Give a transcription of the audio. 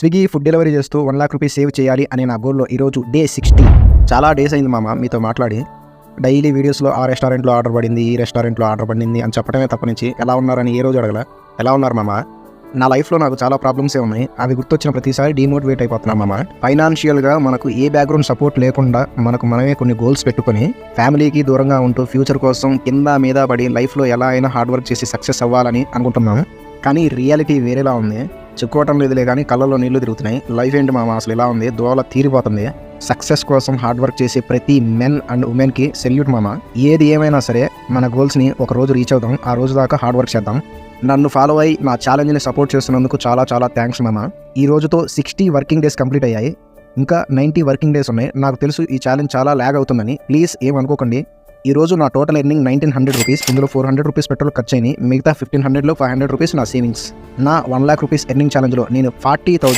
Swiggy food delivery చేస్తూ 1,00,000 rupees save చేయాలి అనే నా గోల్లో ఈరోజు డే 60. చాలా డేస్ అయింది మామ మీతో మాట్లాడి. డైలీ వీడియోస్లో ఆ రెస్టారెంట్లో ఆర్డర్ పడింది, ఈ రెస్టారెంట్లో ఆర్డర్ పడింది అని చెప్పడమే తప్ప నుంచి ఎలా ఉన్నారని ఏ రోజు అడగల. ఎలా ఉన్నారు మామ? నా లైఫ్లో నాకు చాలా ప్రాబ్లమ్సే ఉన్నాయి. అవి గుర్తొచ్చిన ప్రతిసారి డీమోటివేట్ అయిపోతున్నాం మామ. ఫైనాన్షియల్గా మనకు ఏ బ్యాక్గ్రౌండ్ సపోర్ట్ లేకుండా మనకు మనమే కొన్ని గోల్స్ పెట్టుకొని ఫ్యామిలీకి దూరంగా ఉంటూ ఫ్యూచర్ కోసం కింద మీద పడి లైఫ్లో ఎలా అయినా హార్డ్ వర్క్ చేసి సక్సెస్ అవ్వాలని అనుకుంటున్నాము. కానీ రియాలిటీ వేరేలా ఉంది. చెప్పుకోవటం లేదులే కానీ కళ్ళలో నీళ్లు తిరుగుతున్నాయి. లైఫ్ ఏంటి మామ అసలు ఇలా ఉంది, దోల తీరిపోతుంది. సక్సెస్ కోసం హార్డ్ వర్క్ చేసే ప్రతి మెన్ అండ్ ఉమెన్కి సెల్యూట్ మామ. ఏది ఏమైనా సరే మన గోల్స్ని ఒక రోజు రీచ్ అవుదాం. ఆ రోజు దాకా హార్డ్ వర్క్ చేద్దాం. నన్ను ఫాలో అయ్యి నా ఛాలెంజ్ని సపోర్ట్ చేస్తున్నందుకు చాలా చాలా థ్యాంక్స్ మామ. ఈ రోజుతో 60 వర్కింగ్ డేస్ కంప్లీట్ అయ్యాయి. ఇంకా 90 వర్కింగ్ డేస్ ఉన్నాయి. నాకు తెలుసు ఈ ఛాలెంజ్ చాలా ల్యాగ్ అవుతుందని. ప్లీజ్ ఏమనుకోకండి. ఈ రోజు నా టోటల్ ఎర్నింగ్ 1,900 రూపీస్. ఇందులో 400 రూపీస్ పెట్రోల్ ఖర్చు అయినాయి. మిగతా 1,500లో 500 రూపీస్ నా సేవింగ్స్. నా 1,00,000 రూపీస్ ఎర్నింగ్ ఛాలెంజ్లో నేను 40,000